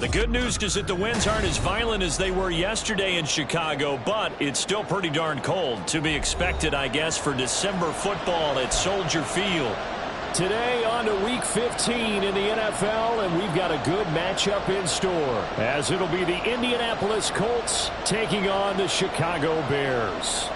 The good news is that the winds aren't as violent as they were yesterday in Chicago, but it's still pretty darn cold. To be expected, I guess, for December football at Soldier Field. Today on to Week 15 in the NFL, and we've got a good matchup in store, as it'll be the Indianapolis Colts taking on the Chicago Bears.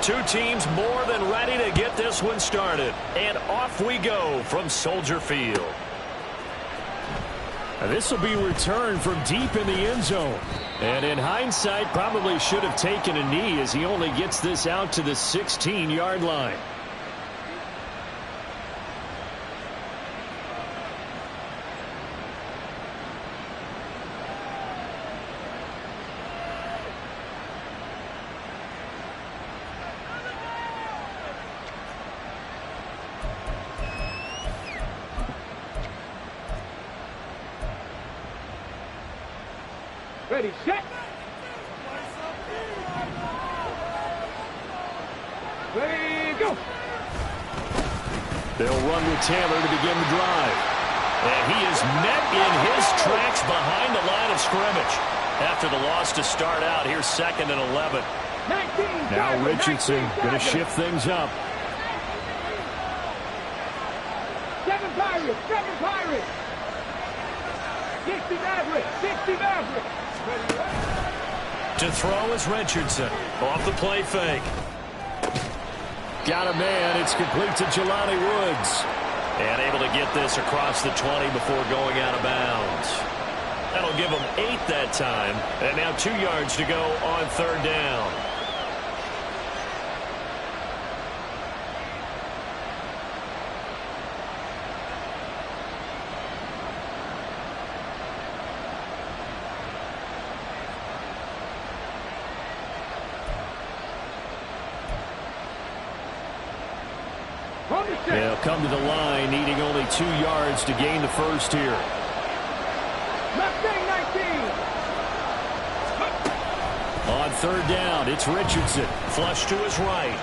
Two teams more than ready to get this one started. And off we go from Soldier Field. This will be returned from deep in the end zone. And in hindsight, probably should have taken a knee as he only gets this out to the 16-yard line. Ready, set. Ready, go. They'll run with Taylor to begin the drive. And he is met in his tracks behind the line of scrimmage. After the loss to start out, here's 2nd and 11. 19, now Richardson going to shift things up. 7 Pirates, 7 Pirates. 60 Mavericks, 60 Mavericks. To throw is Richardson. Off the play fake. Got a man. It's complete to Jelani Woods. And able to get this across the 20 before going out of bounds. That'll give him 8 that time. And now 2 yards to go on 3rd down. They'll come to the line, needing only 2 yards to gain the first here. Mustang 19. On 3rd down, it's Richardson. Flush to his right.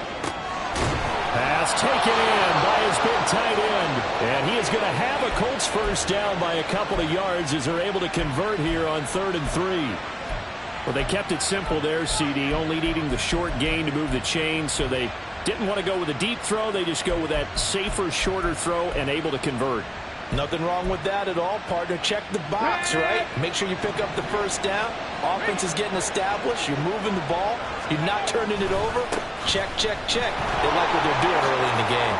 Pass taken in by his big tight end. And he is going to have a Colts first down by a couple of yards as they're able to convert here on 3rd and 3. Well, they kept it simple there, CD, only needing the short gain to move the chain, so they didn't want to go with a deep throw. They just go with that safer, shorter throw and able to convert. Nothing wrong with that at all, partner. Check the box, right? Make sure you pick up the first down. Offense is getting established. You're moving the ball. You're not turning it over. Check, check, check. They like what they're doing early in the game.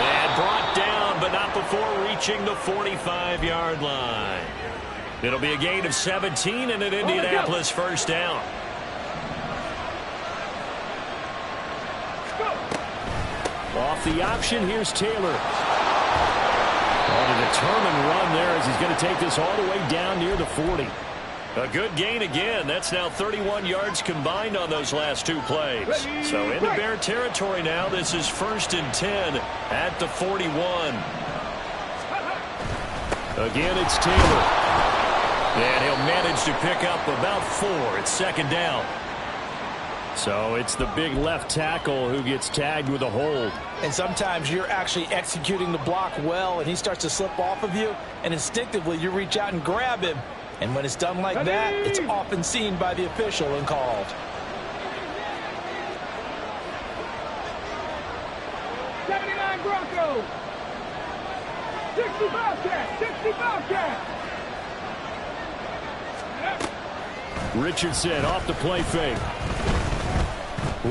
And brought down, but not before reaching the 45-yard line. It'll be a gain of 17 and an Indianapolis first down. Off the option, here's Taylor. On a determined run there as he's going to take this all the way down near the 40. A good gain again. That's now 31 yards combined on those last 2 plays. So into Bear territory now. This is 1st and 10 at the 41. Again, it's Taylor. And he'll manage to pick up about 4. It's 2nd down. So it's the big left tackle who gets tagged with a hold. And sometimes you're actually executing the block well, and he starts to slip off of you, and instinctively you reach out and grab him. And when it's done like that, it's often seen by the official and called. 79 Broncos. 60 Bobcats, 60 Bobcats. Richardson off the play fake.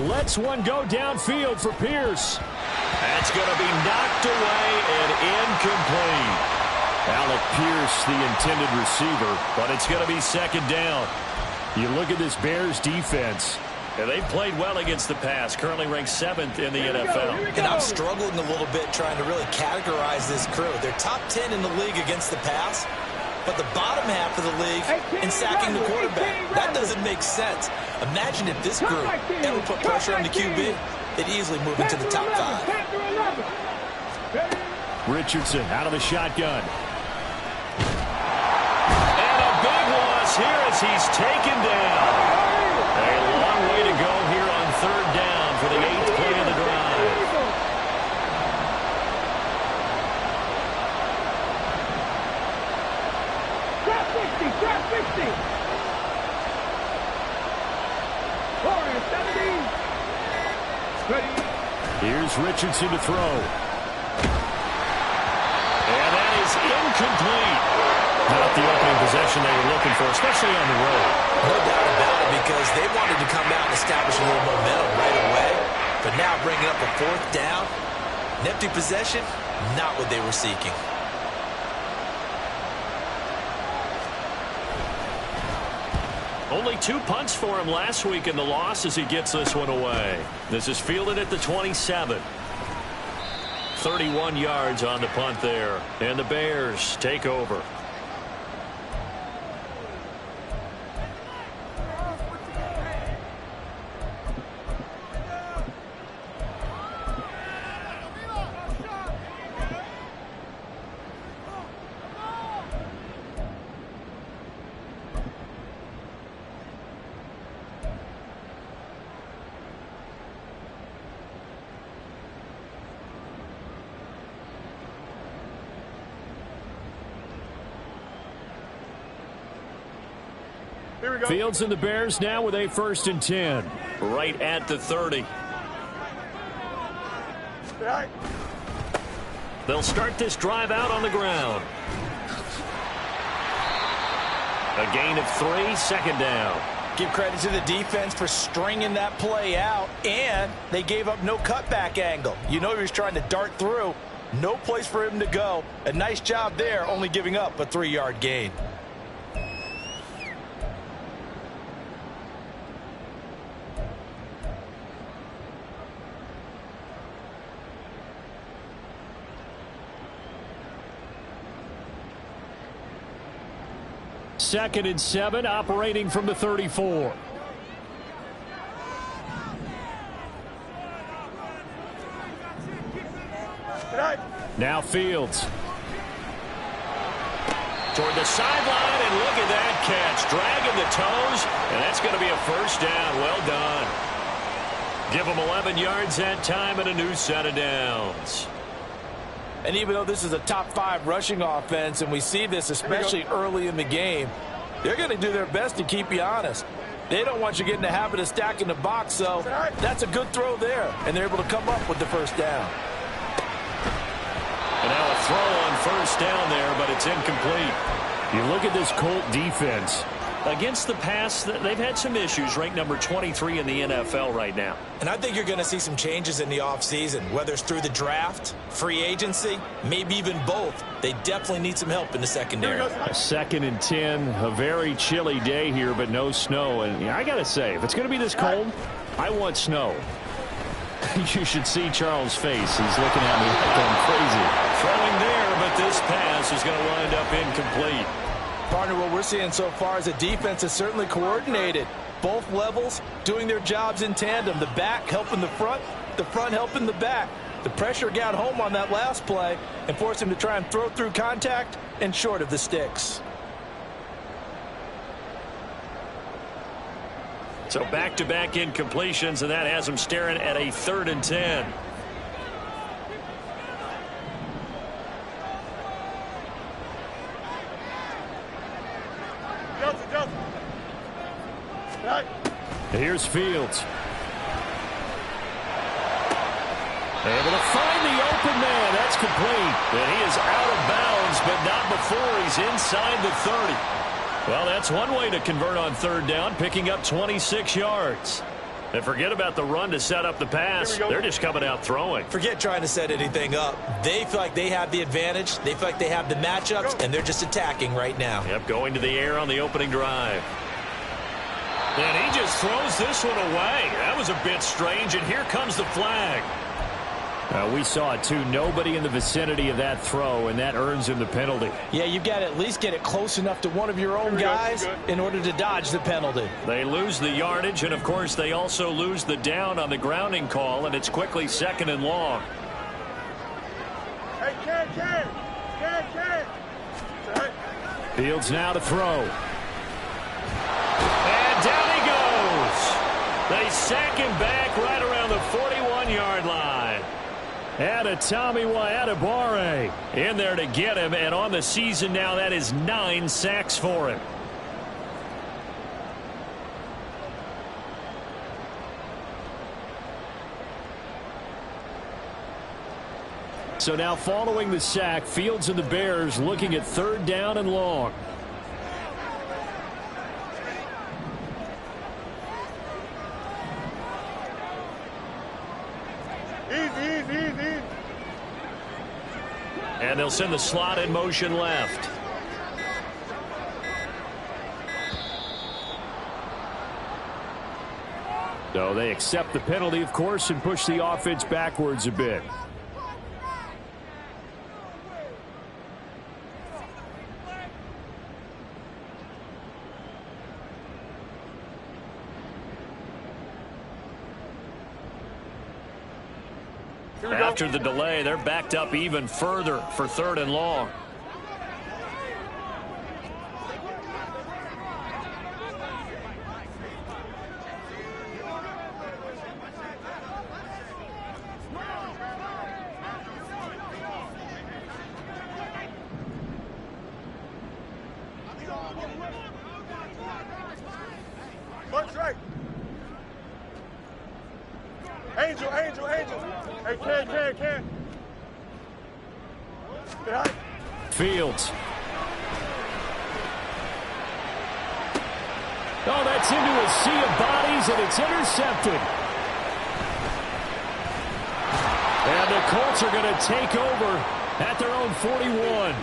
Lets one go downfield for Pierce. That's going to be knocked away and incomplete. Alec Pierce, the intended receiver, but it's going to be 2nd down. You look at this Bears defense. Yeah, they've played well against the pass, currently ranked 7th in the NFL. And I'm struggling a little bit trying to really categorize this crew. They're top 10 in the league against the pass, but the bottom half of the league in sacking the quarterback. That doesn't make sense. Imagine if this group ever put pressure on the QB, they'd easily move into the top 5. Richardson out of the shotgun. is here as he's taken down. A long way to go here on third down for the 8th play of the drive. Drop 60, drop 60. 4 and 70. Ready. Here's Richardson to throw. And that is incomplete. Not the opening possession they were looking for, especially on the road. No doubt about it, because they wanted to come out and establish a little momentum right away. But now bringing up a 4th down, an empty possession, not what they were seeking. Only 2 punts for him last week in the loss as he gets this one away. This is fielded at the 27. 31 yards on the punt there. And the Bears take over. Fields and the Bears now with a 1st and 10. Right at the 30. They'll start this drive out on the ground. A gain of 3, 2nd down. Give credit to the defense for stringing that play out, and they gave up no cutback angle. You know he was trying to dart through. No place for him to go. A nice job there, only giving up a 3-yard gain. Second and 7, operating from the 34. Now Fields. Toward the sideline, and look at that catch. Dragging the toes, and that's going to be a 1st down. Well done. Give them 11 yards that time and a new set of downs. And even though this is a top 5 rushing offense, and we see this especially early in the game, they're going to do their best to keep you honest. They don't want you getting the habit of stacking the box, so that's a good throw there, and they're able to come up with the 1st down. And now a throw on 1st down there, but it's incomplete. You look at this Colt defense. Against the pass, they've had some issues, ranked number 23 in the NFL right now. And I think you're going to see some changes in the offseason, whether it's through the draft, free agency, maybe even both. They definitely need some help in the secondary. A 2nd and 10, a very chilly day here, but no snow. And I got to say, if it's going to be this cold, I want snow. You should see Charles' face. He's looking at me like I'm crazy. Throwing there, but this pass is going to wind up incomplete. Partner, what we're seeing so far is a defense is certainly coordinated. Both levels doing their jobs in tandem. The back helping the front helping the back. The pressure got home on that last play and forced him to try and throw through contact and short of the sticks. So back-to-back incompletions, and that has them staring at a 3rd and 10. Here's Fields. Able to find the open man. That's complete. And he is out of bounds, but not before he's inside the 30. Well, that's one way to convert on 3rd down, picking up 26 yards. And forget about the run to set up the pass. They're just coming out throwing. Forget trying to set anything up. They feel like they have the advantage. They feel like they have the matchups, and they're just attacking right now. Yep, going to the air on the opening drive. And he just throws this one away. That was a bit strange, and here comes the flag. We saw it, too. Nobody in the vicinity of that throw, and that earns him the penalty. Yeah, you've got to at least get it close enough to one of your own guys in order to dodge the penalty. They lose the yardage, and, of course, they also lose the down on the grounding call, and it's quickly 2nd and long. Hey, Fields now to throw. And down he goes. They sack him back right around the 41-yard line. Adetomiwa Adebawore in there to get him, and on the season now, that is 9 sacks for him. So now following the sack, Fields and the Bears looking at 3rd down and long. Easy. And they'll send the slot in motion left. So they accept the penalty, of course, and push the offense backwards a bit. After the delay, they're backed up even further for 3rd and long. Punch right. Angel. Hey, can. Fields. Oh, that's into a sea of bodies, and it's intercepted. And the Colts are going to take over at their own 41.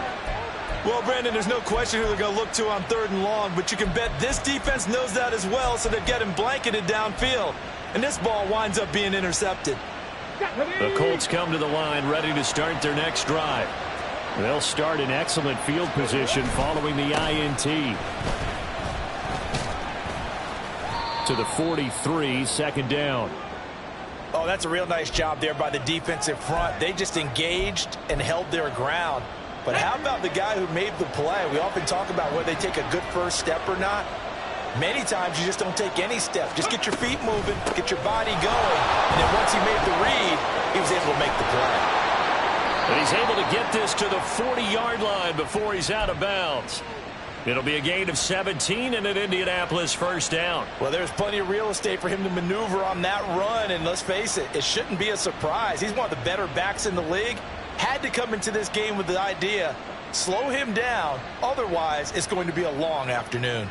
Well, Brandon, there's no question who they're going to look to on 3rd and long, but you can bet this defense knows that as well, so they're getting blanketed downfield. And this ball winds up being intercepted. The Colts come to the line ready to start their next drive. They'll start in excellent field position following the INT. To the 43, 2nd down. Oh, that's a real nice job there by the defensive front. They just engaged and held their ground. But how about the guy who made the play? We often talk about whether they take a good first step or not. Many times you just don't take any step. Just get your feet moving, get your body going. And then once he made the read, he was able to make the play. And he's able to get this to the 40-yard line before he's out of bounds. It'll be a gain of 17 and an Indianapolis 1st down. Well, there's plenty of real estate for him to maneuver on that run. And let's face it, it shouldn't be a surprise. He's one of the better backs in the league. Had to come into this game with the idea, slow him down. Otherwise, it's going to be a long afternoon.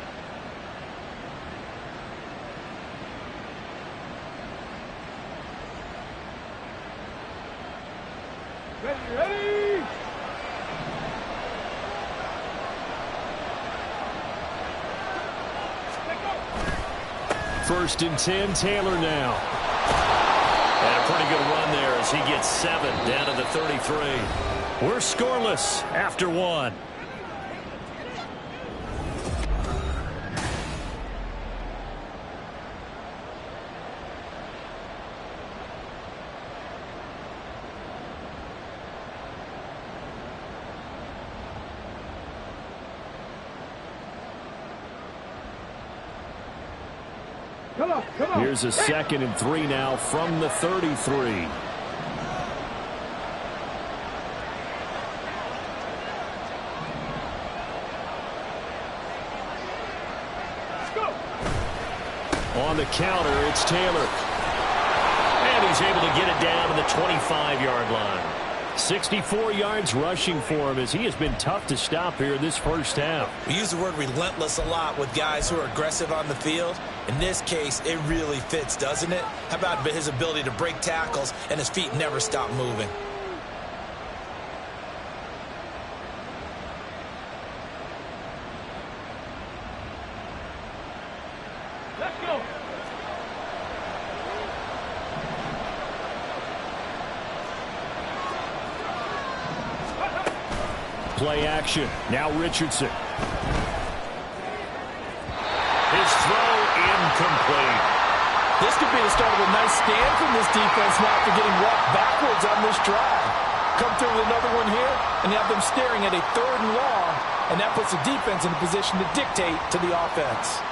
Ready. 1st and 10, Taylor now. And a pretty good run there as he gets 7 down to the 33. We're scoreless after 1. Come on. Here's a 2nd and 3 now from the 33. On the counter, it's Taylor. And he's able to get it down to the 25-yard line. 64 yards rushing for him as he has been tough to stop here in this 1st half. We use the word relentless a lot with guys who are aggressive on the field. In this case, it really fits, doesn't it? How about his ability to break tackles and his feet never stop moving? Let's go. Play action. Now Richardson. His throw incomplete. This could be the start of a nice stand from this defense now after getting walked backwards on this drive. Come through with another one here and have them staring at a 3rd and long, and that puts the defense in a position to dictate to the offense.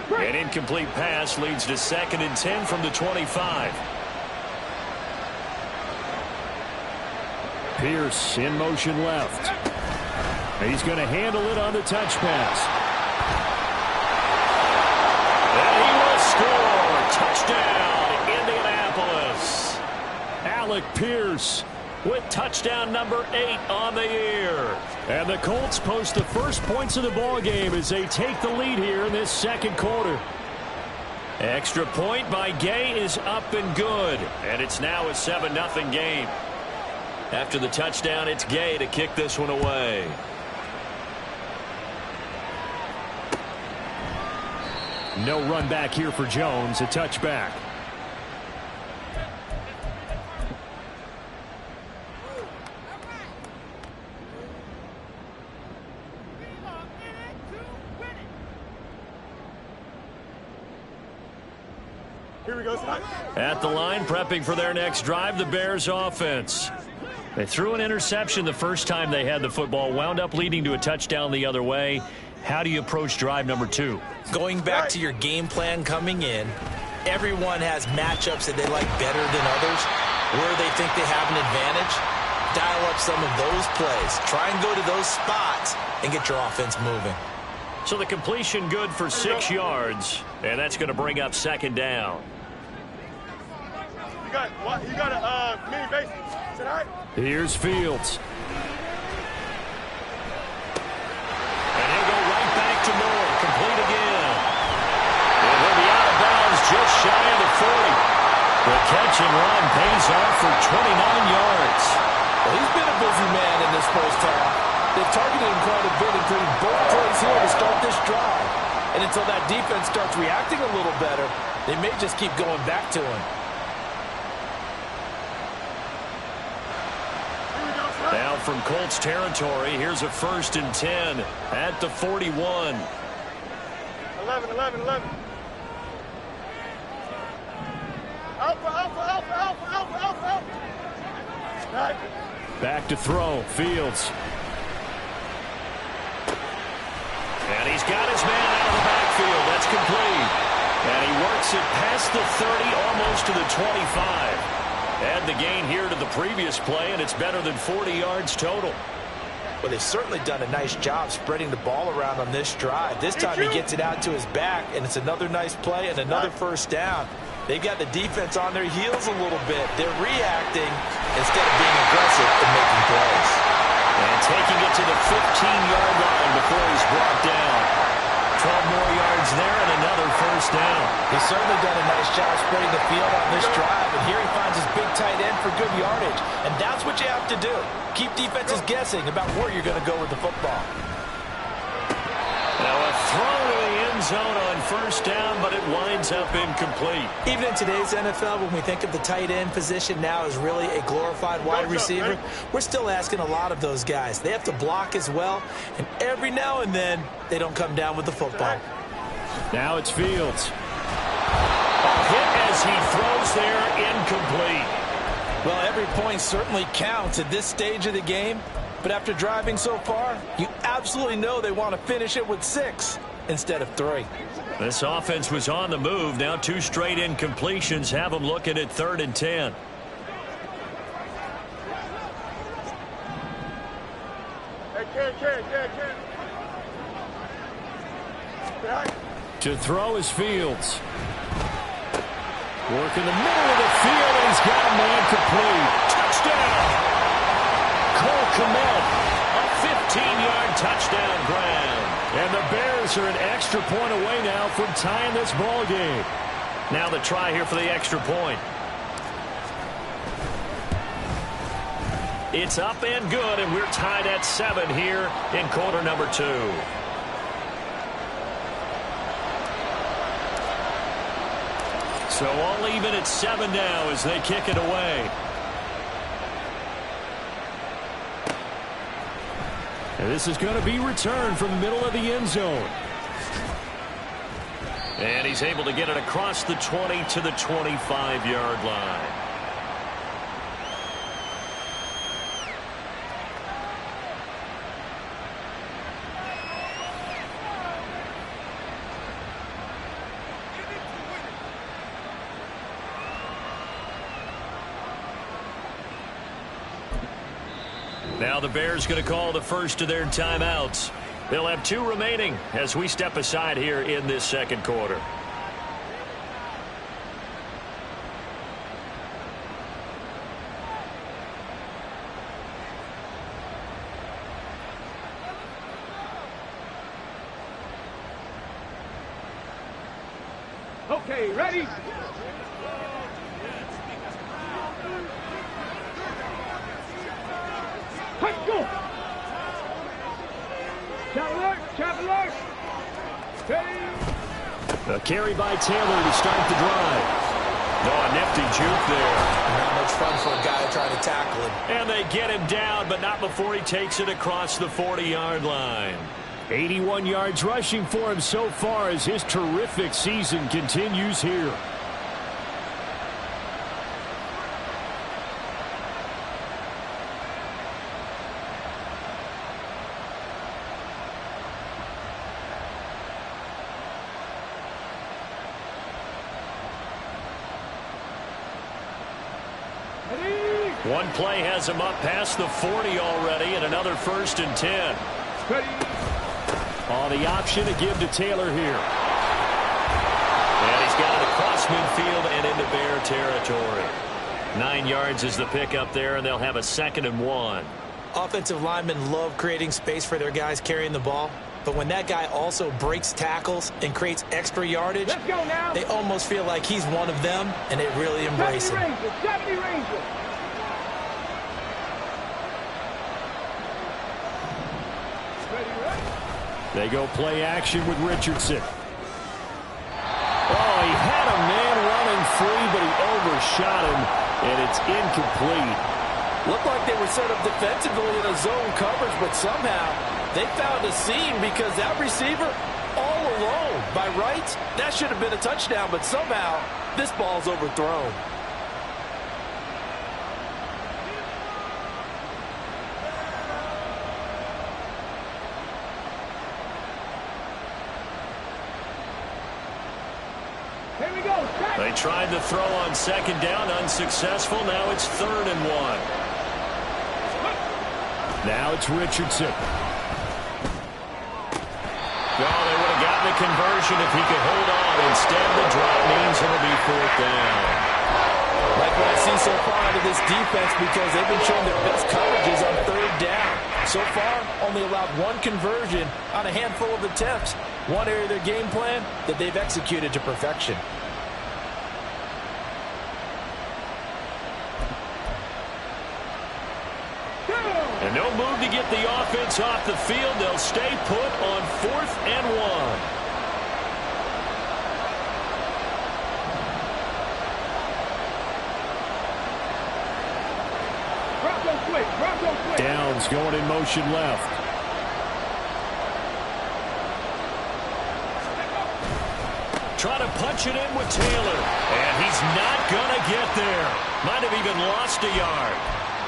An incomplete pass leads to 2nd and 10 from the 25. Pierce in motion left. He's going to handle it on the touch pass. And he will score. Touchdown, Indianapolis. Alec Pierce with touchdown number 8 on the year. And the Colts post the first points of the ball game as they take the lead here in this second quarter. Extra point by Gay is up and good. And it's now a 7-0 game. After the touchdown, it's Gay to kick this one away. No run back here for Jones. A touchback. Here we go, Scott. At the line, prepping for their next drive, the Bears offense. They threw an interception the first time they had the football, wound up leading to a touchdown the other way. How do you approach drive number 2? Going back to your game plan coming in, everyone has matchups that they like better than others, where they think they have an advantage. Dial up some of those plays. Try and go to those spots and get your offense moving. So the completion good for 6 yards, and that's going to bring up 2nd down. You got a mini base. Is that all right? Here's Fields. And he'll go right back to Moore. Complete again. And he'll be out of bounds just shy of the 40. The catch and run pays off for 29 yards. Well, he's been a busy man in this first half. They've targeted him quite a bit, including both plays here to start this drive. And until that defense starts reacting a little better, they may just keep going back to him. Now from Colts territory, here's a 1st and 10 at the 41. 11. Alpha. Right. Back to throw. Fields. And he's got his man out of the backfield. That's complete. And he works it past the 30, almost to the 25. Add the gain here to the previous play, and it's better than 40 yards total. Well, they've certainly done a nice job spreading the ball around on this drive. This time he gets it out to his back, and it's another nice play and another 1st down. They've got the defense on their heels a little bit. They're reacting instead of being aggressive and making plays. And taking it to the 15-yard line before he's brought down. 12 more yards there and another 1st down. He's certainly done a nice job spreading the field on this drive, and here he finds his big tight end for good yardage. And that's what you have to do. Keep defenses guessing about where you're going to go with the football. Now a throw to the end zone on 1st down, but it winds up incomplete. Even in today's NFL, when we think of the tight end position now as really a glorified wide receiver, we're still asking a lot of those guys. They have to block as well, and every now and then, they don't come down with the football. Now it's Fields. A hit as he throws there, incomplete. Well, every point certainly counts at this stage of the game. But after driving so far, you absolutely know they want to finish it with 6 instead of 3. This offense was on the move. Now 2 straight incompletions have them looking at 3rd and 10. To throw is Fields. Work in the middle of the field, and he's got a man complete. Touchdown! Cole Kmet, a 15-yard touchdown grab. And the Bears are an extra point away now from tying this ball game. Now the try here for the extra point. It's up and good, and we're tied at 7 here in quarter number 2. So all even at 7 now as they kick it away. And this is going to be returned from the middle of the end zone. And he's able to get it across the 20 to the 25-yard line. Now the Bears going to call the first of their timeouts. They'll have 2 remaining as we step aside here in this second quarter. Okay, ready? Let's go! Traveler! A carry by Taylor to start the drive. Oh, a nifty juke there. Not much fun for a guy trying to tackle him. And they get him down, but not before he takes it across the 40-yard line. 81 yards rushing for him so far as his terrific season continues here. One play has him up past the 40 already, and another 1st and 10. On the option to give to Taylor here. And he's got it across midfield and into Bear territory. 9 yards is the pickup there, and they'll have a 2nd and 1. Offensive linemen love creating space for their guys carrying the ball. But when that guy also breaks tackles and creates extra yardage, they almost feel like he's one of them, and they really embrace him. They go play action with Richardson. Oh, he had a man running free, but he overshot him, and it's incomplete. Looked like they were set up defensively in a zone coverage, but somehow they found a seam because that receiver all alone. By rights, that should have been a touchdown, but somehow this ball's overthrown. They tried to throw on 2nd down, unsuccessful. Now it's 3rd and 1. Now it's Richardson. Well, they would have gotten the conversion if he could hold on. Instead, the drop means it'll be 4th down. Like what I see so far out of this defense, because they've been showing their best coverages on 3rd down. So far, only allowed 1 conversion on a handful of attempts. One area of their game plan that they've executed to perfection. And no move to get the offense off the field. They'll stay put on 4th and 1. Downs going in motion left. Try to punch it in with Taylor. And he's not going to get there. Might have even lost a yard.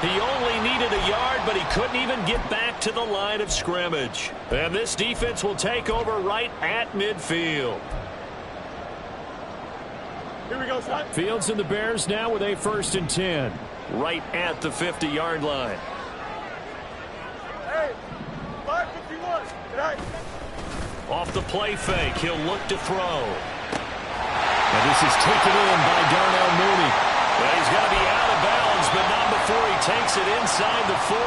He only needed a yard, but he couldn't even get back to the line of scrimmage. And this defense will take over right at midfield. Here we go, son. Fields and the Bears now with a 1st and 10. Right at the 50-yard line. Hey, 5:51. Tonight. Off the play fake, he'll look to throw. And this is taken in by Darnell Mooney. Well, he's going to be out of bounds, but not before he takes it inside the 40.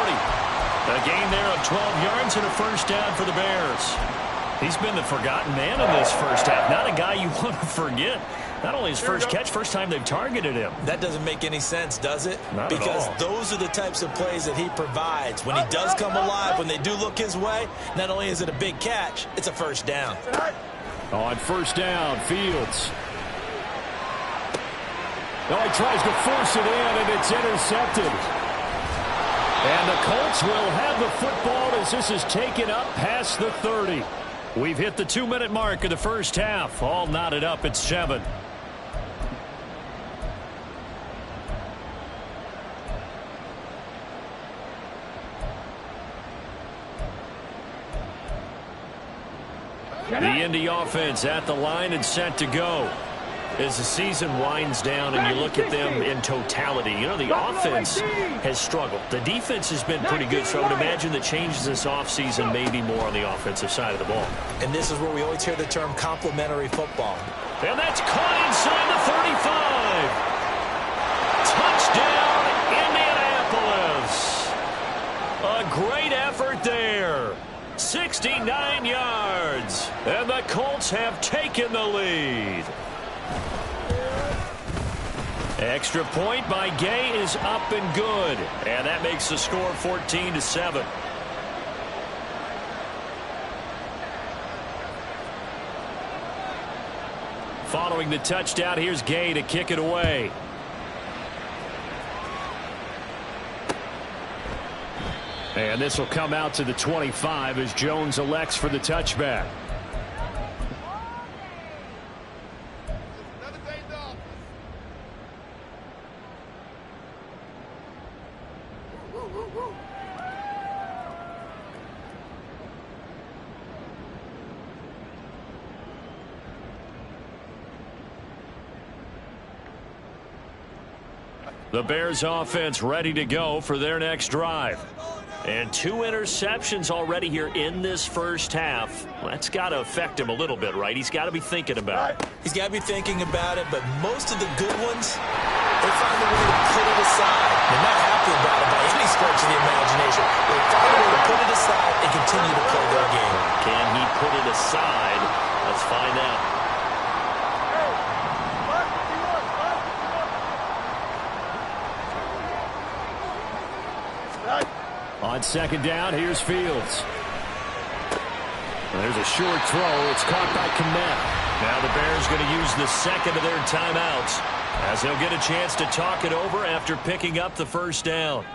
A gain there of 12 yards and a 1st down for the Bears. He's been the forgotten man in this first half. Not a guy you want to forget. Not only his first catch, first time they've targeted him. That doesn't make any sense, does it? Not at because all. Those are the types of plays that he provides. When he does come alive, when they do look his way, not only is it a big catch, it's a 1st down. On 1st down, Fields. Oh, he tries to force it in, and it's intercepted. And the Colts will have the football as this is taken up past the 30. We've hit the 2-minute mark of the first half. All knotted up at 7. The Indy offense at the line and set to go. As the season winds down and you look at them in totality, you know, the offense has struggled. The defense has been pretty good, so I would imagine the changes this offseason may be more on the offensive side of the ball. And this is where we always hear the term complementary football. And that's caught inside the 35. Touchdown, Indianapolis. A great effort there. 69 yards. And the Colts have taken the lead. Extra point by Gay is up and good. And that makes the score 14-7. Following the touchdown, here's Gay to kick it away. And this will come out to the 25 as Jones elects for the touchback. The Bears offense ready to go for their next drive. And 2 interceptions already here in this first half. Well, that's got to affect him a little bit, right? He's got to be thinking about it. He's got to be thinking about it, but most of the good ones, they find a way to put it aside. They're not happy about it by any stretch of the imagination. They find a way to put it aside and continue to play their game. Can he put it aside? Let's find out. On second down, here's Fields. There's a short throw. It's caught by Kmet. Now the Bears going to use the second of their timeouts as they'll get a chance to talk it over after picking up the first down.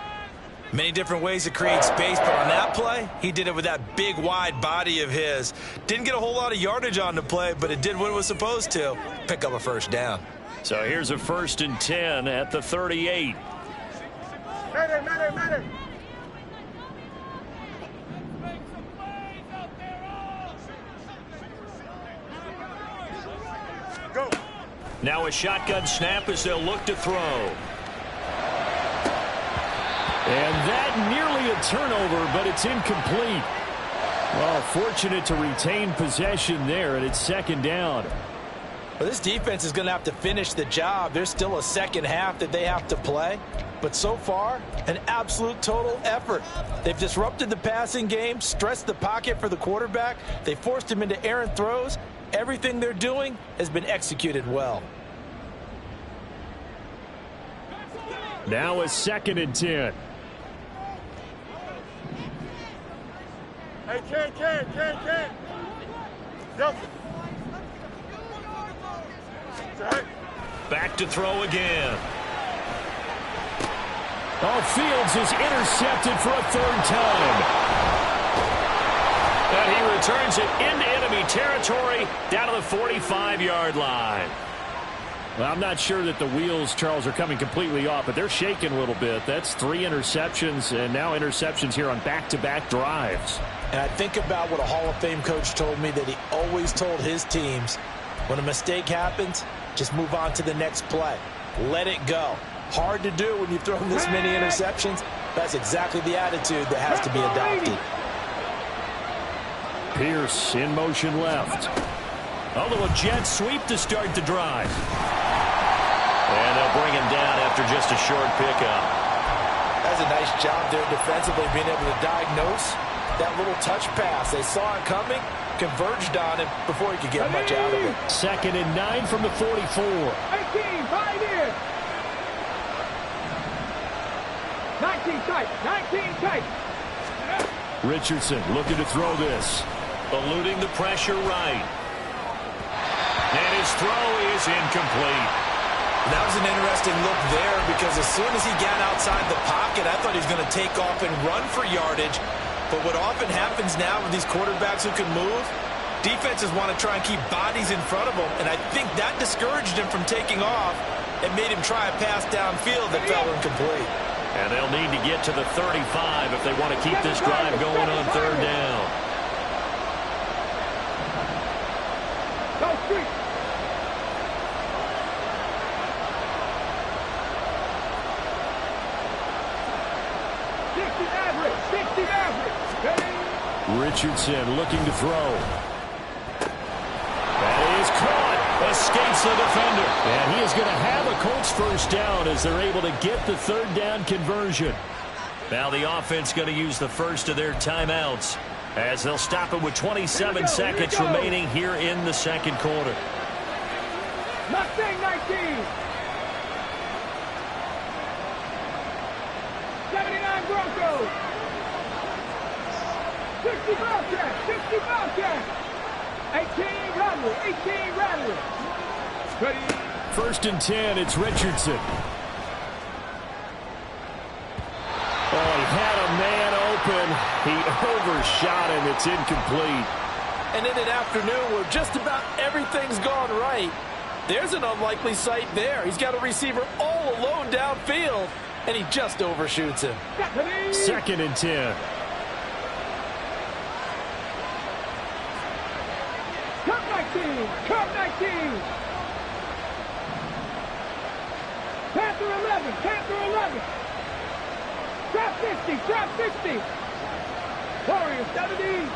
Many different ways to create space, but on that play, he did it with that big, wide body of his. Didn't get a whole lot of yardage on the play, but it did what it was supposed to. Pick up a first down. So here's a 1st and 10 at the 38. Matter. Go. Now a shotgun snap as they'll look to throw. And that nearly a turnover, but it's incomplete. Well, fortunate to retain possession there, and it's second down. Well, this defense is going to have to finish the job. There's still a second half that they have to play. But so far, an absolute total effort. They've disrupted the passing game, stressed the pocket for the quarterback. They forced him into errant throws. Everything they're doing has been executed well. Now a 2nd and 10. Hey, Ken. Yep. Back to throw again. Oh, Fields is intercepted for a 3rd time. And he returns it into enemy territory down to the 45-yard line. Well, I'm not sure that the wheels, Charles, are coming completely off, but they're shaking a little bit. That's 3 interceptions, and now interceptions here on back-to-back drives. And I think about what a Hall of Fame coach told me that he always told his teams, when a mistake happens, just move on to the next play. Let it go. Hard to do when you've thrown this many interceptions. That's exactly the attitude that has to be adopted. Pierce in motion left. A little jet sweep to start the drive. And they'll bring him down after just a short pickup. That's a nice job there defensively, being able to diagnose that little touch pass. They saw it coming, converged on it before he could get much out of it. 2nd and 9 from the 44. 18, right here. 19 tight. Richardson looking to throw this. Eluding the pressure right. And his throw is incomplete. That was an interesting look there because as soon as he got outside the pocket, I thought he was going to take off and run for yardage. But what often happens now with these quarterbacks who can move, defenses want to try and keep bodies in front of them, and I think that discouraged him from taking off and made him try a pass downfield that fell incomplete. And they'll need to get to the 35 if they want to keep this drive going on 3rd down. 60 Mavericks. Ready? Richardson looking to throw. That is caught. Escapes the defender. And he is going to have a Colts first down as they're able to get the third down conversion. Now the offense going to use the first of their timeouts as they'll stop it with 27 seconds remaining here in the second quarter. Mustang 19. 79 Broncos. 60 Bobcats. 60 Bobcats. 18 Rattler. 18 Rattler. Ready? First and 10, it's Richardson. Oh, he had a man open. He overshot him. It's incomplete. And in an afternoon where just about everything's gone right, there's an unlikely sight there. He's got a receiver all alone downfield, and he just overshoots him. Second and 10. Cup 19. Cup 19. Panther 11. Panther 11. Trap 50. Trap 50. Warriors 70.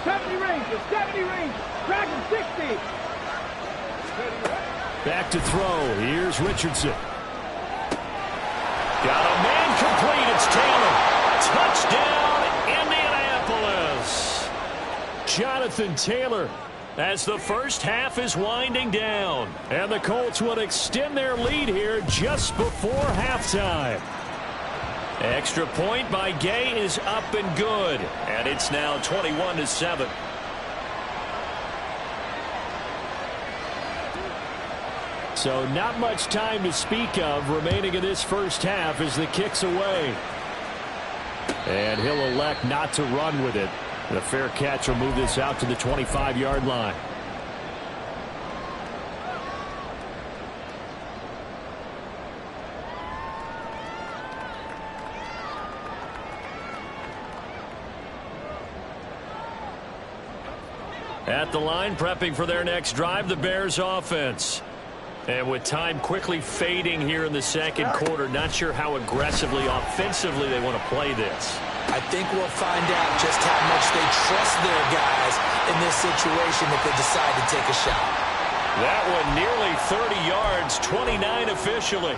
70 Rangers. 70 Rangers. Dragon 60. Back to throw. Here's Richardson. Got a man complete. It's Taylor. Touchdown, Indianapolis. Jonathan Taylor, as the first half is winding down. And the Colts will extend their lead here just before halftime. Extra point by Gay is up and good. And it's now 21-7. So not much time to speak of remaining in this first half as the kick's away. And he'll elect not to run with it. The fair catch will move this out to the 25-yard line. At the line, prepping for their next drive, the Bears offense. And with time quickly fading here in the second quarter, not sure how aggressively, offensively they want to play this. I think we'll find out just how much they trust their guys in this situation if they decide to take a shot. That one nearly 30 yards, 29 officially.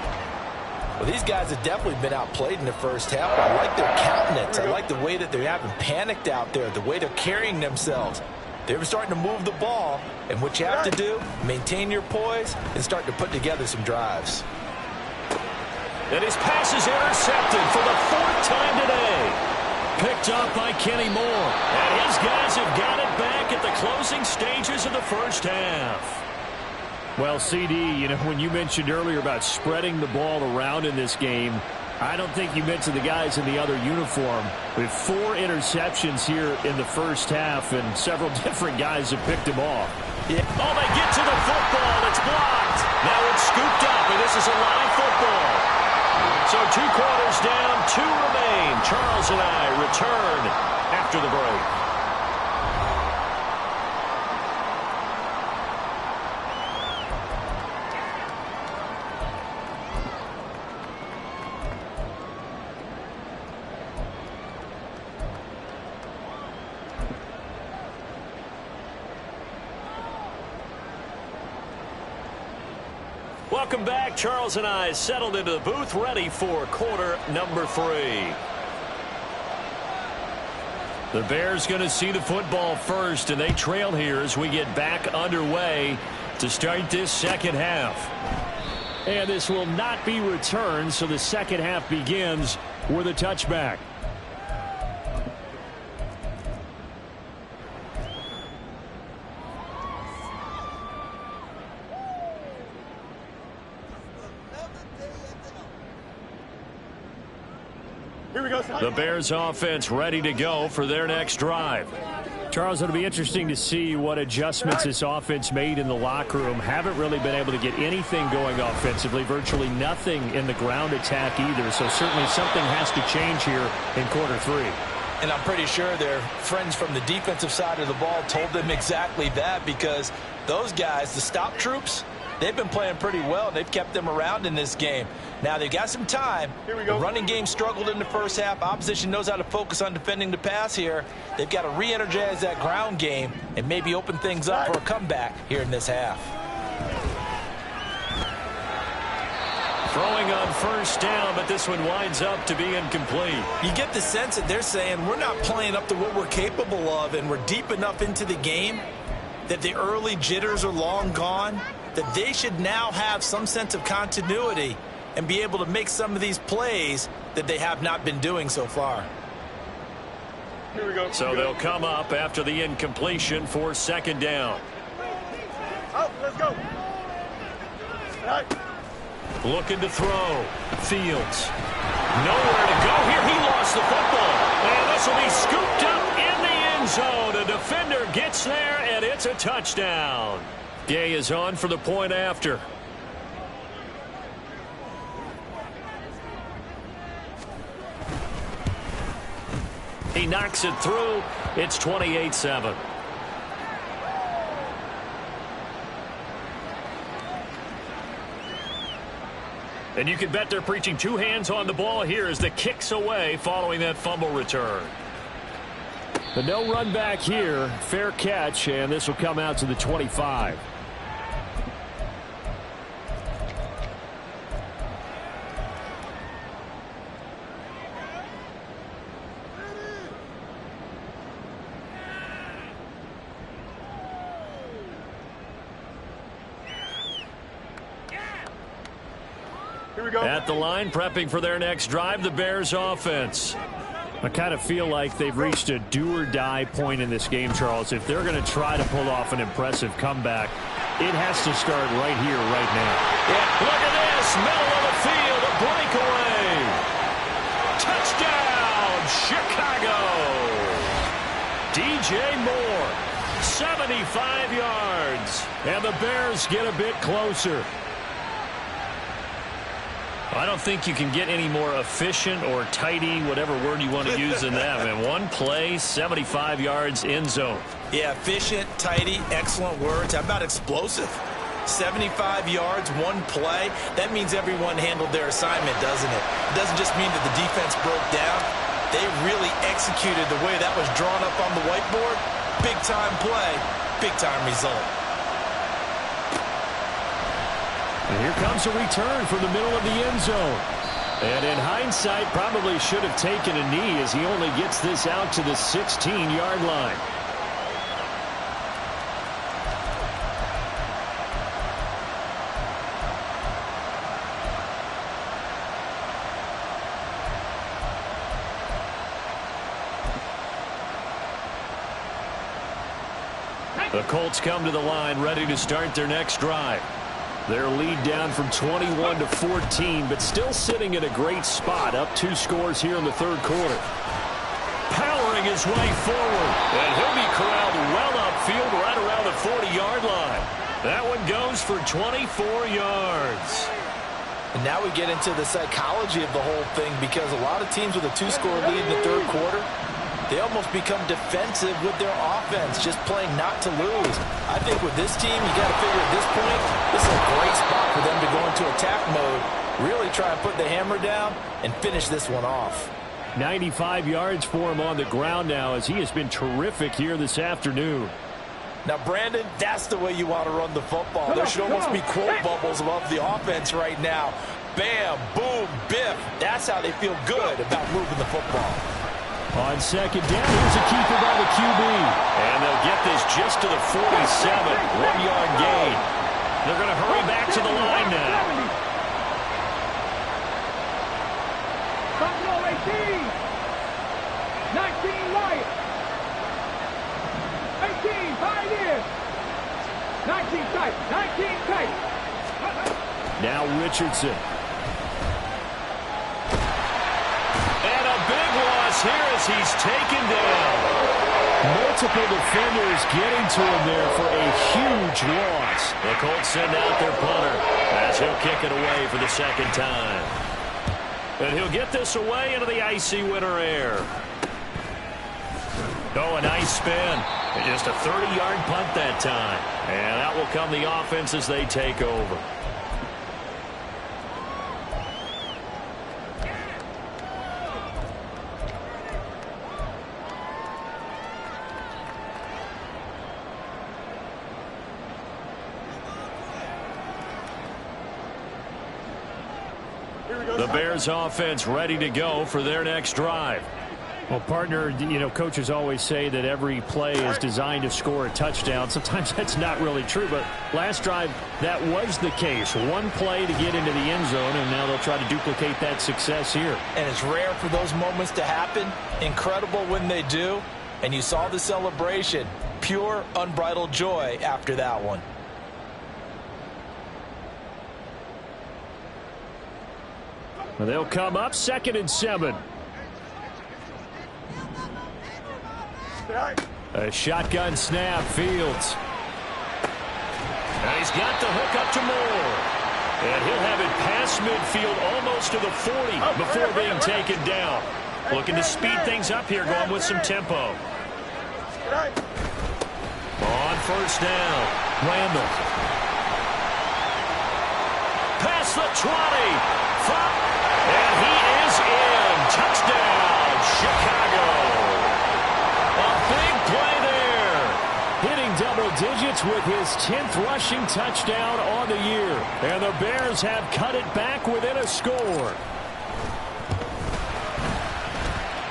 Well, these guys have definitely been outplayed in the first half. I like their countenance. I like the way that they haven't panicked out there, the way they're carrying themselves. They're starting to move the ball, and what you have to do, maintain your poise and start to put together some drives. And his pass is intercepted for the fourth time today. Picked up by Kenny Moore. And his guys have got it back at the closing stages of the first half. Well, CD, you know, when you mentioned earlier about spreading the ball around in this game, I don't think you mentioned the guys in the other uniform. With 4 interceptions here in the first half, and several different guys have picked them off. Yeah. Oh, they get to the football. It's blocked. Now it's scooped up, and this is a live football. So 2 quarters down, 2 remain. Charles and I return after the break. Welcome back. Charles and I settled into the booth, ready for quarter number 3. The Bears going to see the football first, and they trail here as we get back underway to start this second half. And this will not be returned, so the second half begins with a touchback. The Bears offense ready to go for their next drive. Charles, it'll be interesting to see what adjustments this offense made in the locker room. Haven't really been able to get anything going offensively, virtually nothing in the ground attack either. So certainly something has to change here in quarter 3. And I'm pretty sure their friends from the defensive side of the ball told them exactly that, because those guys, the stop troops, They've been playing pretty well. They've kept them around in this game. Now they've got some time. Here we go. The running game struggled in the first half. Opposition knows how to focus on defending the pass here. They've got to re-energize that ground game and maybe open things up for a comeback here in this half. Throwing on first down, but this one winds up to be incomplete. You get the sense that they're saying we're not playing up to what we're capable of, and we're deep enough into the game that the early jitters are long gone, that they should now have some sense of continuity and be able to make some of these plays that they have not been doing so far. Here we go. So they'll come up after the incompletion for second down. Oh, let's go. All right. Looking to throw. Fields. Nowhere to go here. He lost the football. And this will be scooped up in the end zone. A defender gets there, and it's a touchdown. Gay is on for the point after. He knocks it through. It's 28-7. And you can bet they're preaching two hands on the ball here as the kick's away following that fumble return. But no run back here. Fair catch, and this will come out to the 25. Here we go. At the line, prepping for their next drive, the Bears offense. I kind of feel like they've reached a do-or-die point in this game, Charles. If they're going to try to pull off an impressive comeback, it has to start right here, right now. Yeah, look at this. Middle of the field, a breakaway. Touchdown, Chicago. DJ Moore, 75 yards. And the Bears get a bit closer. I don't think you can get any more efficient or tidy, whatever word you want to use in that. Man, one play, 75 yards, end zone. Yeah, efficient, tidy, excellent words. How about explosive? 75 yards, one play. That means everyone handled their assignment, doesn't it? It doesn't just mean that the defense broke down. They really executed the way that was drawn up on the whiteboard. Big-time play, big-time result. And here comes a return from the middle of the end zone. And in hindsight, probably should have taken a knee as he only gets this out to the 16-yard line. The Colts come to the line ready to start their next drive. Their lead down from 21 to 14, but still sitting at a great spot, up 2 scores here in the third quarter. Powering his way forward, and he'll be corralled well upfield right around the 40-yard line. That one goes for 24 yards. And now we get into the psychology of the whole thing, because a lot of teams with a 2-score lead in the third quarter, they almost become defensive with their offense, just playing not to lose. I think with this team, you got to figure at this point, this is a great spot for them to go into attack mode, really try and put the hammer down and finish this one off. 95 yards for him on the ground now, as he has been terrific here this afternoon. Now, Brandon, that's the way you want to run the football. There should almost be quote bubbles above the offense right now. Bam, boom, biff. That's how they feel good about moving the football. On second down, here's a keeper by the QB. And they'll get this just to the 47. 1-yard gain. They're going to hurry back to the line now. Buffalo 18. 19 Wyatt. 18 Pioneer. 19 tight. 19 tight. Now Richardson. Here as he's taken down. Multiple defenders getting to him there for a huge loss. The Colts send out their punter as he'll kick it away for the second time. And he'll get this away into the icy winter air. Oh, a nice spin. And just a 30-yard punt that time. And out will come the offense as they take over. The Bears offense ready to go for their next drive. Well, partner, you know, coaches always say that every play is designed to score a touchdown. Sometimes that's not really true, but last drive, that was the case. One play to get into the end zone, and now they'll try to duplicate that success here. And it's rare for those moments to happen. Incredible when they do. And you saw the celebration. Pure, unbridled joy after that one. Well, they'll come up 2nd and 7. A shotgun snap, Fields. And he's got the hook up to Moore. And he'll have it past midfield almost to the 40 before being taken down. Looking to speed things up here, going with some tempo. On first down, Randall. Past the 20. And he is in. Touchdown, Chicago. A big play there. Hitting double digits with his 10th rushing touchdown on the year. And the Bears have cut it back within a score.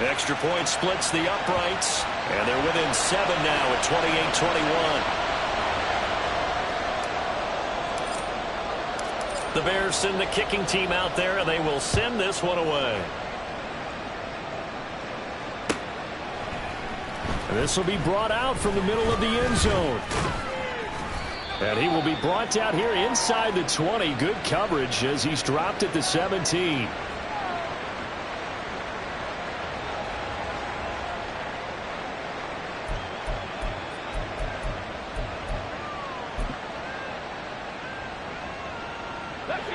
Extra point splits the uprights. And they're within 7 now at 28-21. The Bears send the kicking team out there, and they will send this one away. This will be brought out from the middle of the end zone. And he will be brought down here inside the 20. Good coverage as he's dropped at the 17.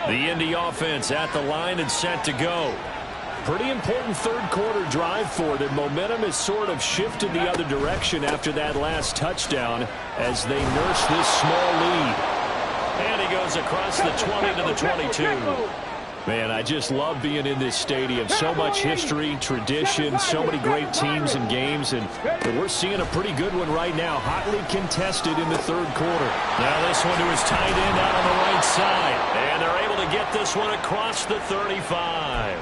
The Indy offense at the line and set to go. Pretty important third quarter drive for them. Momentum has sort of shifted the other direction after that last touchdown as they nurse this small lead. And he goes across the 20 to the 22. Man, I just love being in this stadium. So much history, tradition, so many great teams and games, and we're seeing a pretty good one right now. Hotly contested in the third quarter. Now this one to his tight end out on the right side. And they're able to get this one across the 35.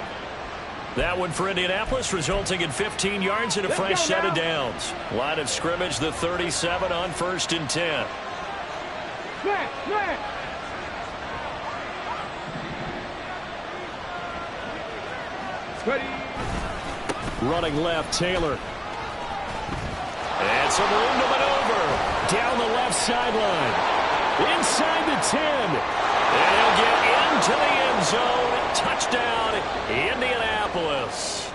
That one for Indianapolis, resulting in 15 yards and a fresh set of downs. Line of scrimmage, the 37 on 1st and 10. Running left, Taylor. And some room to maneuver. Down the left sideline. Inside the 10. And he'll get into the end zone. Touchdown, Indianapolis.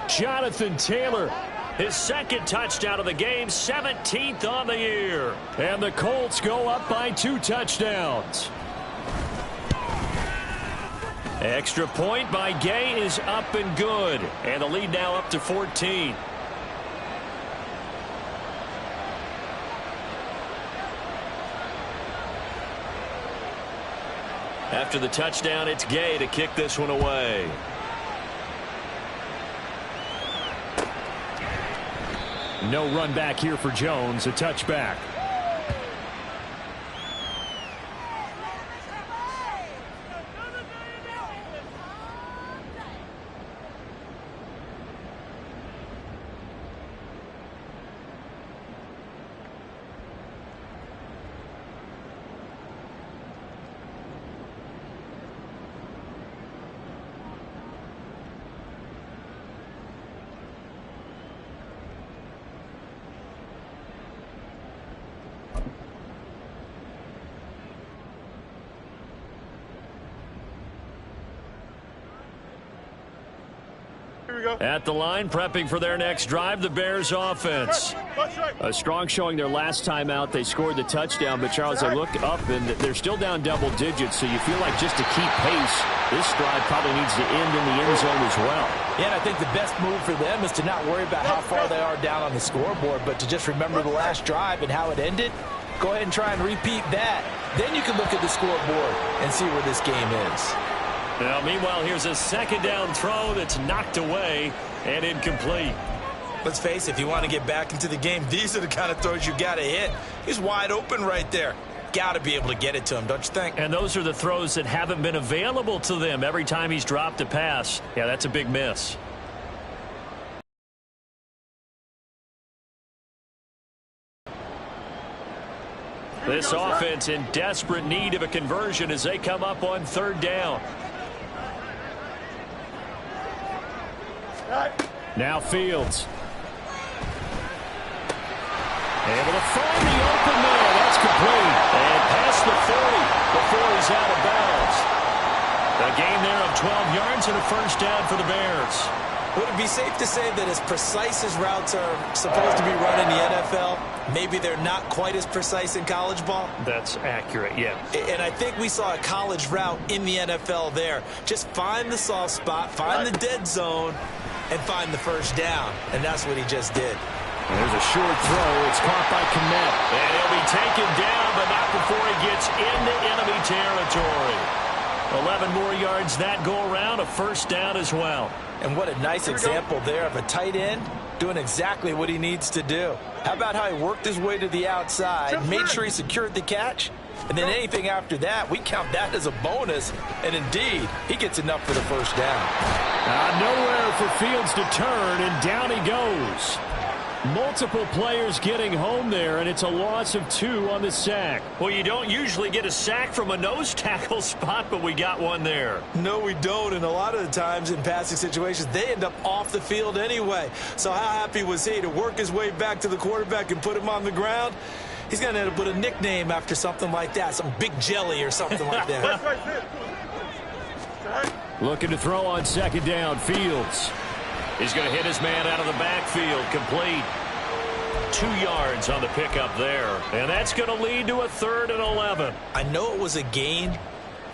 Jonathan Taylor. His 2nd touchdown of the game, 17th on the year. And the Colts go up by 2 touchdowns. Extra point by Gay is up and good. And the lead now up to 14. After the touchdown, it's Gay to kick this one away. No run back here for Jones, a touchback. Here we go. At the line, prepping for their next drive, the Bears offense. A strong showing their last time out. They scored the touchdown, but Charles, I look up and they're still down double digits, so you feel like just to keep pace, this drive probably needs to end in the end zone as well. Yeah, and I think the best move for them is to not worry about how far they are down on the scoreboard, but to just remember the last drive and how it ended. Go ahead and try and repeat that. Then you can look at the scoreboard and see where this game is. Now, meanwhile, here's a second down throw that's knocked away and incomplete. Let's face it, if you want to get back into the game, these are the kind of throws you got to hit. He's wide open right there. Got to be able to get it to him, don't you think? And those are the throws that haven't been available to them every time he's dropped a pass. Yeah, that's a big miss. This offense in desperate need of a conversion as they come up on third down. Now Fields. Able to find the open man. That's complete. And past the 40 before he's out of bounds. A gain there of 12 yards and a first down for the Bears. Would it be safe to say that as precise as routes are supposed to be run in the NFL, maybe they're not quite as precise in college ball? That's accurate, yeah. And I think we saw a college route in the NFL there. Just find the soft spot, find the dead zone, and find the first down. And that's what he just did. And there's a short throw. It's caught by Kmet. And he'll be taken down, but not before he gets into enemy territory. 11 more yards that go around, a first down as well. And what a nice example there of a tight end doing exactly what he needs to do. How about how he worked his way to the outside, made sure he secured the catch, and then anything after that, we count that as a bonus. And indeed, he gets enough for the first down. Nowhere for Fields to turn, and down he goes. Multiple players getting home there, and it's a loss of 2 on the sack. Well, you don't usually get a sack from a nose tackle spot, but we got one there. No, we don't, and a lot of the times in passing situations, they end up off the field anyway. So how happy was he to work his way back to the quarterback and put him on the ground? He's going to end up with a nickname after something like that, some Big Jelly or something like that. Looking to throw on second down, Fields. He's going to hit his man out of the backfield, complete. 2 yards on the pickup there. And that's going to lead to a 3rd and 11. I know it was a gain,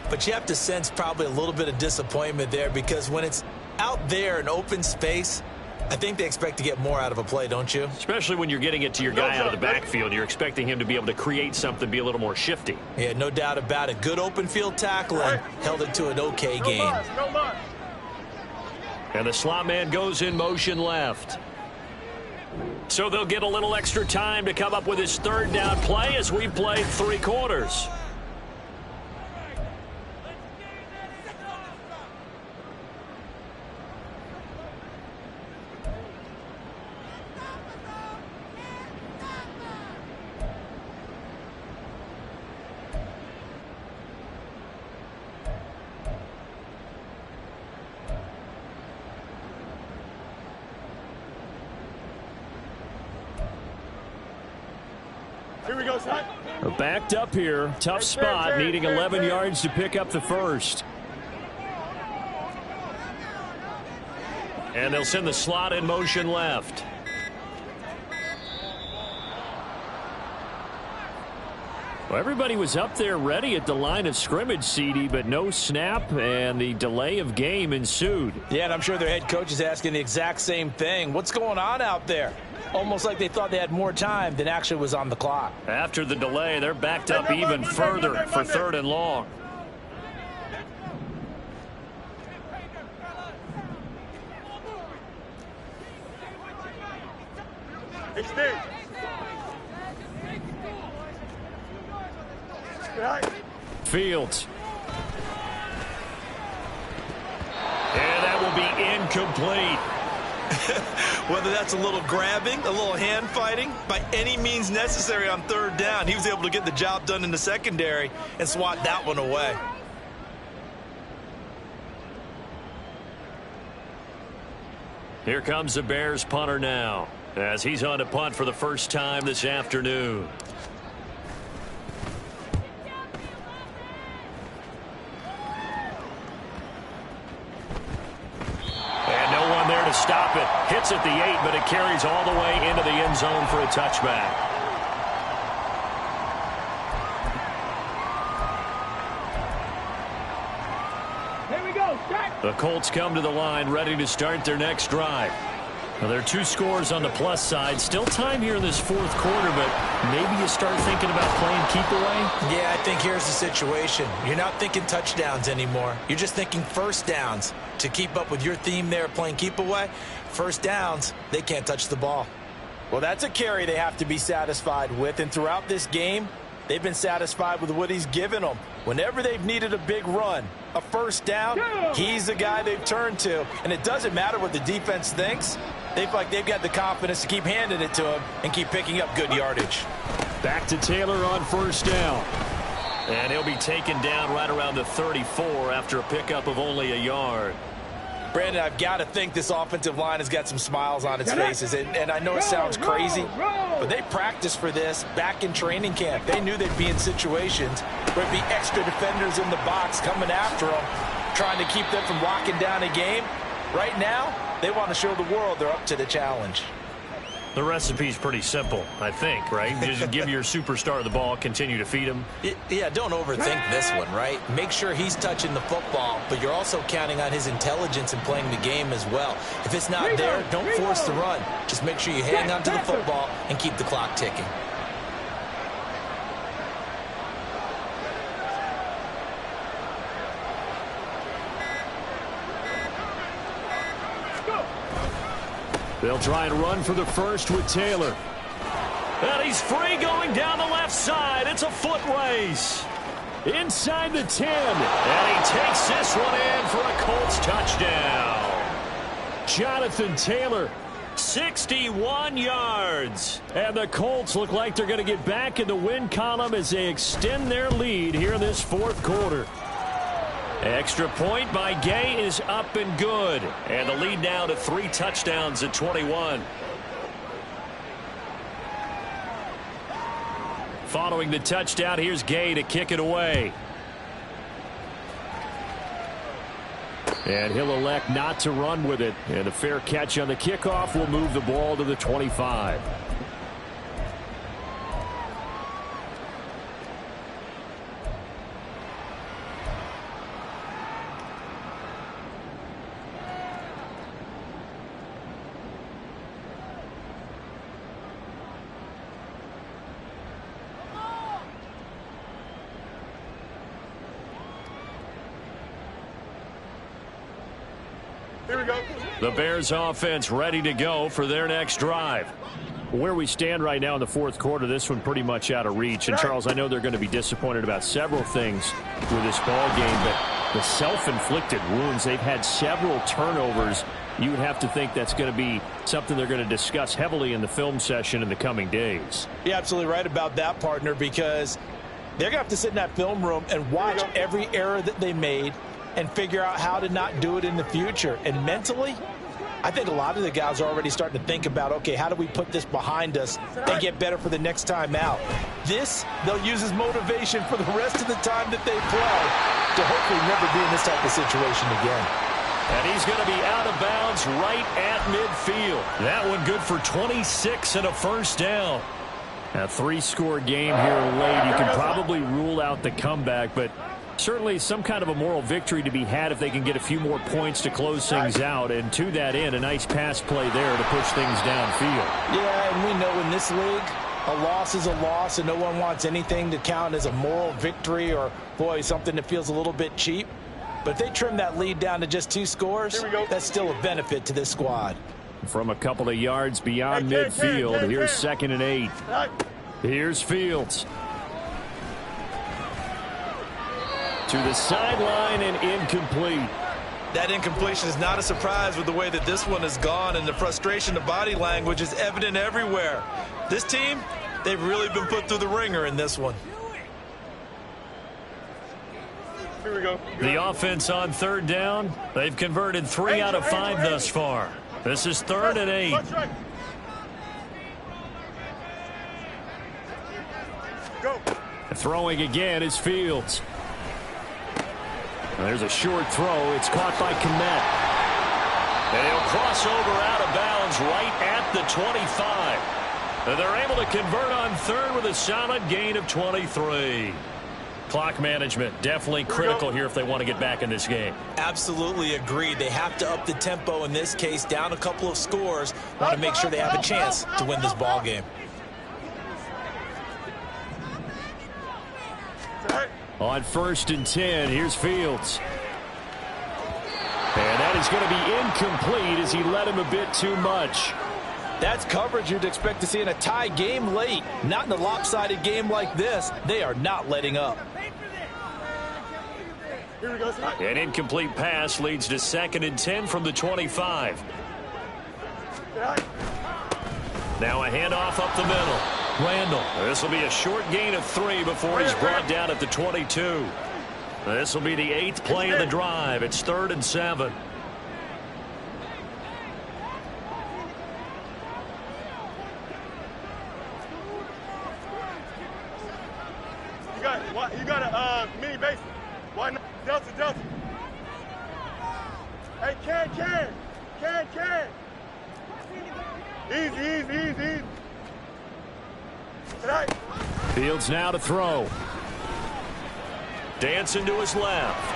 but you have to sense probably a little bit of disappointment there because when it's out there in open space, I think they expect to get more out of a play, don't you? Especially when you're getting it to your guy out of the backfield. You're expecting him to be able to create something, be a little more shifty. Yeah, no doubt about it. Good open field tackling, held it to an okay gain. And the slot man goes in motion left. So they'll get a little extra time to come up with his 3rd down play as we play 3 quarters. Here we go, son. Backed up here. Tough spot, needing 11 yards to pick up the first. And they'll send the slot in motion left. Well, everybody was up there ready at the line of scrimmage, CD, but no snap, and the delay of game ensued. Yeah, and I'm sure their head coach is asking the exact same thing. What's going on out there? Almost like they thought they had more time than actually was on the clock. After the delay, they're backed up even further for 3rd and long. Extend. Fields. And that will be incomplete. Whether that's a little grabbing, a little hand fighting, by any means necessary on 3rd down, he was able to get the job done in the secondary and swat that one away. Here comes the Bears punter now, as he's on to punt for the first time this afternoon. And no one there to stop it. Hits at the 8, but it carries all the way into the end zone for a touchback. Here we go. Start. The Colts come to the line, ready to start their next drive. Well, there are 2 scores on the plus side. Still time here in this fourth quarter, but maybe you start thinking about playing keep away? Yeah, I think here's the situation. You're not thinking touchdowns anymore. You're just thinking first downs. To keep up with your theme there, playing keep away, first downs, they can't touch the ball. Well, that's a carry they have to be satisfied with, and throughout this game, they've been satisfied with what he's given them. Whenever they've needed a big run, a first down, he's the guy they've turned to. And it doesn't matter what the defense thinks. They feel like they've got the confidence to keep handing it to him and keep picking up good yardage. Back to Taylor on first down. And he'll be taken down right around the 34 after a pickup of only a yard. Brandon, I've got to think this offensive line has got some smiles on its faces. And I know it sounds crazy, but they practiced for this back in training camp. They knew they'd be in situations where it'd be extra defenders in the box coming after them, trying to keep them from locking down a game. Right now, they want to show the world they're up to the challenge. The recipe's pretty simple, I think, right? Just give your superstar the ball, continue to feed him. Yeah, don't overthink this one, right? Make sure he's touching the football, but you're also counting on his intelligence in playing the game as well. If it's not there, don't force the run. Just make sure you hang on to the football and keep the clock ticking. They'll try and run for the first with Taylor. And he's free going down the left side. It's a foot race. Inside the 10. And he takes this one in for a Colts touchdown. Jonathan Taylor, 61 yards. And the Colts look like they're going to get back in the win column as they extend their lead here in this fourth quarter. Extra point by Gay is up and good. And the lead now to 3 touchdowns at 21. Following the touchdown, here's Gay to kick it away. And he'll elect not to run with it. And a fair catch on the kickoff will move the ball to the 25. Here we go. The Bears offense ready to go for their next drive. Where we stand right now in the fourth quarter, this one pretty much out of reach. And, Charles, I know they're going to be disappointed about several things with this ball game, but the self-inflicted wounds, they've had several turnovers. You would have to think that's going to be something they're going to discuss heavily in the film session in the coming days. You're absolutely right about that, partner, because they're going to have to sit in that film room and watch every error that they made and figure out how to not do it in the future. And mentally, I think a lot of the guys are already starting to think about, okay, how do we put this behind us and get better for the next time out? This, they'll use as motivation for the rest of the time that they play to hopefully never be in this type of situation again. And he's going to be out of bounds right at midfield. That one good for 26 and a first down. A 3-score game here late. You can probably rule out the comeback, but certainly some kind of a moral victory to be had if they can get a few more points to close things out. And to that end, a nice pass play there to push things downfield. Yeah, and we know in this league, a loss is a loss, and no one wants anything to count as a moral victory or, boy, something that feels a little bit cheap. But if they trim that lead down to just 2 scores, that's still a benefit to this squad. From a couple of yards beyond midfield, here's 2nd and 8. Here's Fields. To the sideline and incomplete. That incompletion is not a surprise with the way that this one has gone, and the frustration, the body language is evident everywhere. This team, they've really been put through the ringer in this one. Here we go. The offense on 3rd down, they've converted 3 out of 5 thus far. This is 3rd and 8. Go. Throwing again is Fields. There's a short throw. It's caught by Kmet. And he'll cross over out of bounds right at the 25. And they're able to convert on third with a solid gain of 23. Clock management definitely critical here if they want to get back in this game. Absolutely agreed. They have to up the tempo in this case, down a couple of scores. Want to make sure they have a chance to win this ball game. On 1st and 10, here's Fields. And that is going to be incomplete as he led him a bit too much. That's coverage you'd expect to see in a tie game late. Not in a lopsided game like this. They are not letting up. An incomplete pass leads to 2nd and 10 from the 25. Now a handoff up the middle. Randall. This will be a short gain of 3 before he's brought down at the 22. This will be the 8th play of the drive. It's 3rd and 7. You got a mini base. Why not? Delta. Hey, can. Easy. Tonight. Fields now to throw. Dancing to his left.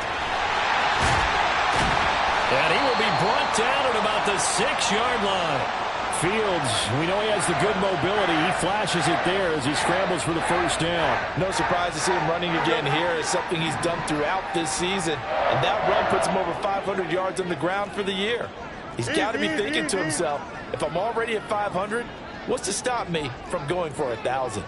And he will be brought down at about the 6-yard line. Fields, we know he has the good mobility. He flashes it there as he scrambles for the 1st down. No surprise to see him running again here. It's something he's done throughout this season. And that run puts him over 500 yards on the ground for the year. He's got to be thinking to himself, if I'm already at 500, what's to stop me from going for 1,000?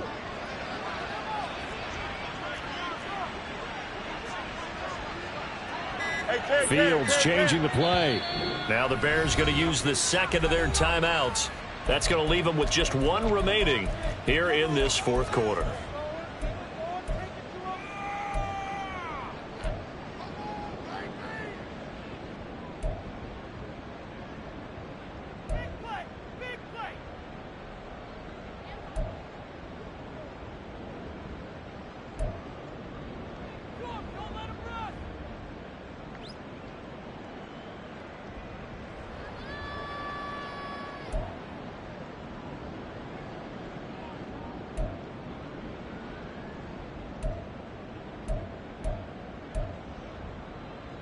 Fields changing the play. Now the Bears going to use the 2nd of their timeouts. That's going to leave them with just 1 remaining here in this 4th quarter.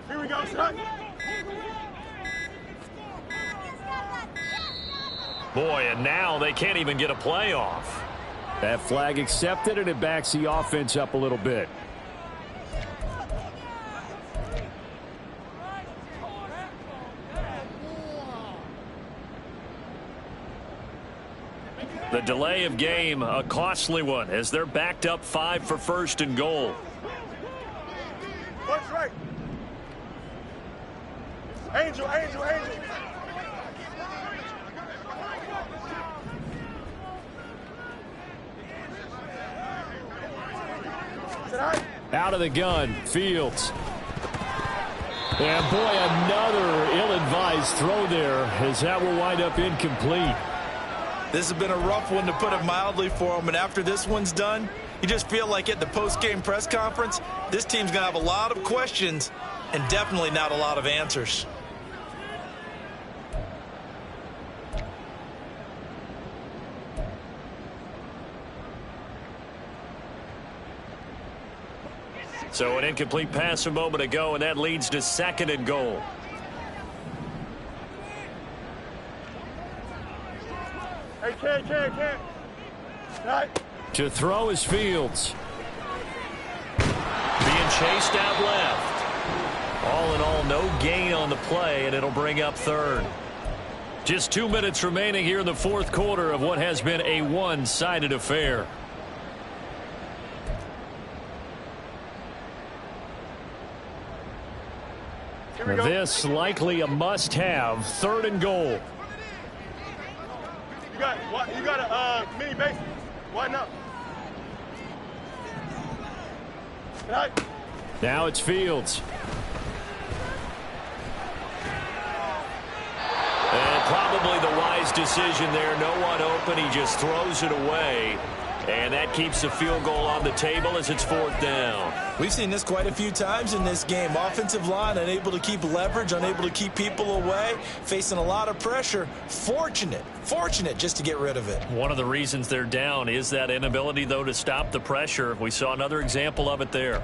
Here we go, son. Boy, and now they can't even get a play off. That flag accepted, and it backs the offense up a little bit. The delay of game, a costly one, as they're backed up 5 for 1st and goal. What's right? Angel. Out of the gun, Fields. And boy, another ill-advised throw there, as that will wind up incomplete. This has been a rough one, to put it mildly, for him. And after this one's done, you just feel like at the post-game press conference, this team's going to have a lot of questions and definitely not a lot of answers. So an incomplete pass a moment ago, and that leads to 2nd and goal. Hey, can. Right. To throw is Fields. Being chased out left. All in all, no gain on the play, and it'll bring up 3rd. Just 2 minutes remaining here in the 4th quarter of what has been a one-sided affair. This likely a must-have. 3rd and goal. You got a mini base. Why not? Right. Now it's Fields. And probably the wise decision there. No one open. He just throws it away. And that keeps the field goal on the table as it's 4th down. We've seen this quite a few times in this game. Offensive line unable to keep leverage, unable to keep people away, facing a lot of pressure. Fortunate just to get rid of it. One of the reasons they're down is that inability, though, to stop the pressure. We saw another example of it there.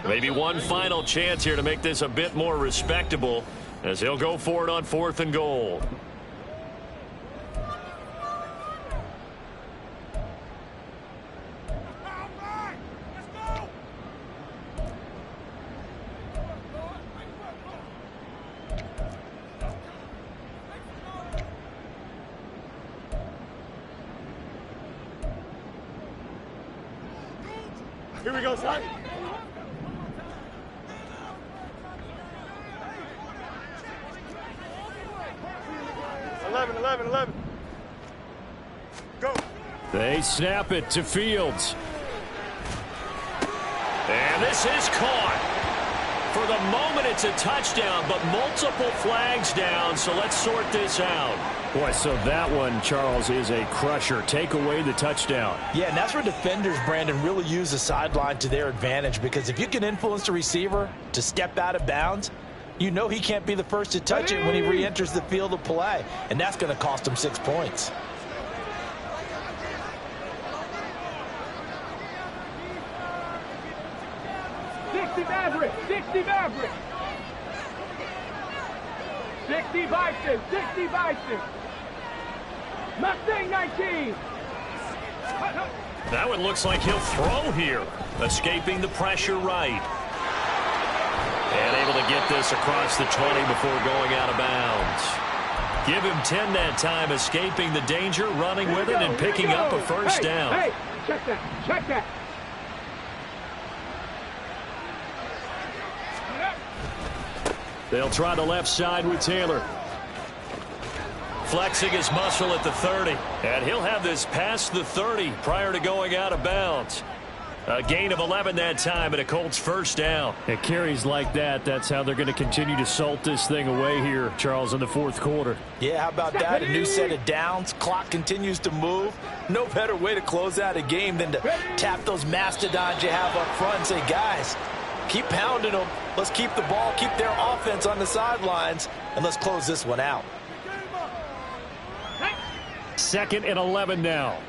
Maybe one final chance here to make this a bit more respectable as he'll go for it on 4th and goal. Here we go, son. Eleven. Go. They snap it to Fields. And this is caught. For the moment, it's a touchdown, but multiple flags down, so let's sort this out. Boy, so that one, Charles, is a crusher. Take away the touchdown. Yeah, and that's where defenders, Brandon, really use the sideline to their advantage, because if you can influence the receiver to step out of bounds, you know he can't be the first to touch it when he re-enters the field of play, and that's going to cost him 6 points. Maverick. 60 Bison. Mustang 19. That one looks like he'll throw here. Escaping the pressure right. And able to get this across the 20 before going out of bounds. Give him 10 that time, escaping the danger, running with it, and picking up a first down. Hey, check that. They'll try the left side with Taylor. Flexing his muscle at the 30. And he'll have this past the 30 prior to going out of bounds. A gain of 11 that time and a Colts first down. It carries like that. That's how they're going to continue to salt this thing away here, Charles, in the 4th quarter. Yeah, how about that? A new set of downs. Clock continues to move. No better way to close out a game than to tap those mastodons you have up front and say, guys, keep pounding them. Let's keep the ball, keep their offense on the sidelines, and let's close this one out. 2nd and 11 now.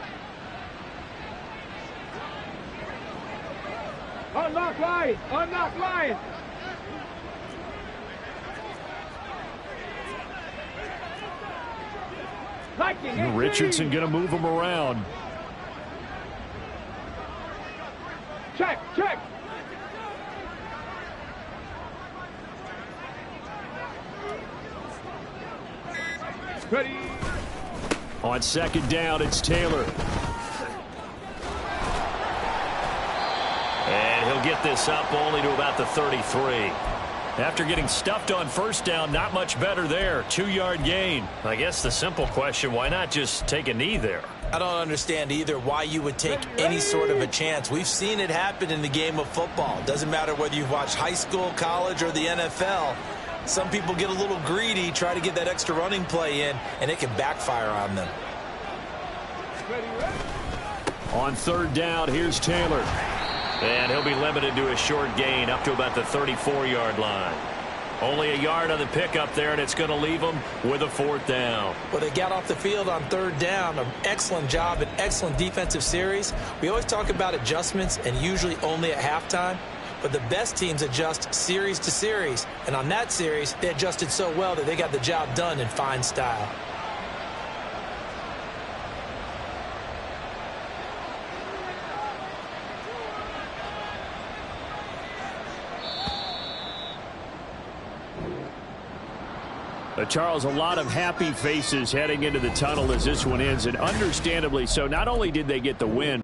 Unlock line. Richardson going to move him around. Check. Ready. On 2nd down, it's Taylor. And he'll get this up only to about the 33. After getting stuffed on first down, not much better there. 2-yard gain. I guess the simple question, why not just take a knee there? I don't understand either why you would take any sort of a chance. We've seen it happen in the game of football. Doesn't matter whether you've watched high school, college, or the NFL. Some people get a little greedy, try to get that extra running play in, and it can backfire on them. On 3rd down, here's Taylor. And he'll be limited to a short gain up to about the 34-yard line. Only a yard on the pickup there, and it's going to leave them with a 4th down. Well, they got off the field on 3rd down. An excellent job, an excellent defensive series. We always talk about adjustments, and usually only at halftime. But the best teams adjust series to series. And on that series, they adjusted so well that they got the job done in fine style. Charles, a lot of happy faces heading into the tunnel as this one ends, and understandably so. Not only did they get the win,